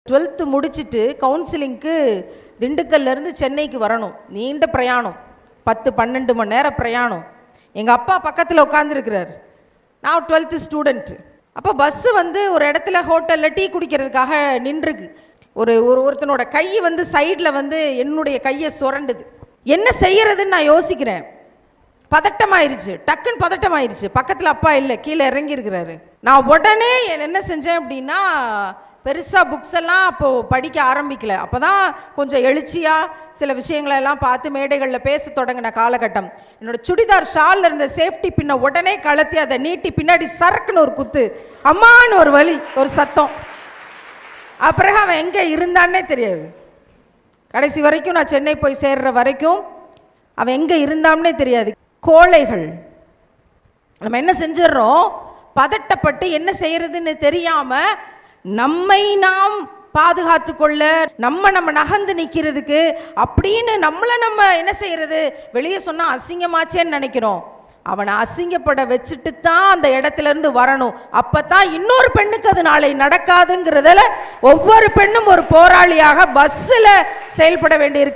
12th முடிச்சுட்டு கவுன்சிலிங்க்கு திண்டுக்கல்லேருந்து சென்னைக்கு வரணும். நீண்ட பிரயாணம், 10-12 மணி நேரம் பிரயாணம். எங்கள் அப்பா பக்கத்தில் உட்காந்துருக்கிறார். நான் 12th ஸ்டூடெண்ட்டு. அப்போ பஸ்ஸு ஒரு இடத்துல ஹோட்டலில் டீ குடிக்கிறதுக்காக நின்றுருக்கு. ஒருத்தனோட கை சைடில் என்னுடைய கையை சுரண்டுது. என்ன செய்யறதுன்னு நான் யோசிக்கிறேன். பதட்டமாயிருச்சு, டக்குன்னு பதட்டமாயிருச்சு. பக்கத்தில் அப்பா இல்லை, கீழே இறங்கி இருக்கிறாரு. நான் உடனே என்ன செஞ்சேன் அப்படின்னா, பெருசாக புக்ஸ் எல்லாம் அப்போது படிக்க ஆரம்பிக்கல. அப்போ தான் கொஞ்சம் எழுச்சியாக சில விஷயங்களெல்லாம் பார்த்து மேடைகளில் பேச தொடங்கின காலகட்டம். என்னோடய சுடிதார் ஷாலில் இருந்த சேஃப்டி பின்ன உடனே கழட்டி அதை நீட்டி பின்னாடி சரக்குன்னு ஒரு குத்து, அம்மான்னு ஒரு வலி, ஒரு சத்தம். அப்புறம் அவன் எங்கே இருந்தான்னே தெரியாது. கடைசி வரைக்கும் நான் சென்னை போய் சேர்ற வரைக்கும் அவன் எங்கே இருந்தான்னே தெரியாது. கோழைகள் நம்ம என்ன செஞ்சிடறோம், பதட்டப்பட்டு என்ன செய்யறதுன்னு தெரியாமல் நம்மை நாம் பாதுகாத்து கொள்ள, நம்ம நகர்ந்து நிற்கிறதுக்கு அப்படின்னு நம்ம என்ன செய்யறது, வெளியே சொன்னால் அசிங்கமாச்சேன்னு நினைக்கிறோம். அவனை அசிங்கப்பட வச்சுட்டு தான் அந்த இடத்துல இருந்து வரணும். அப்பதான் இன்னொரு பெண்ணுக்கு அது நாளை நடக்காதுங்கிறதுல ஒவ்வொரு பெண்ணும் ஒரு போராளியாக பஸ்ஸில் செயல்பட வேண்டியிருக்கு.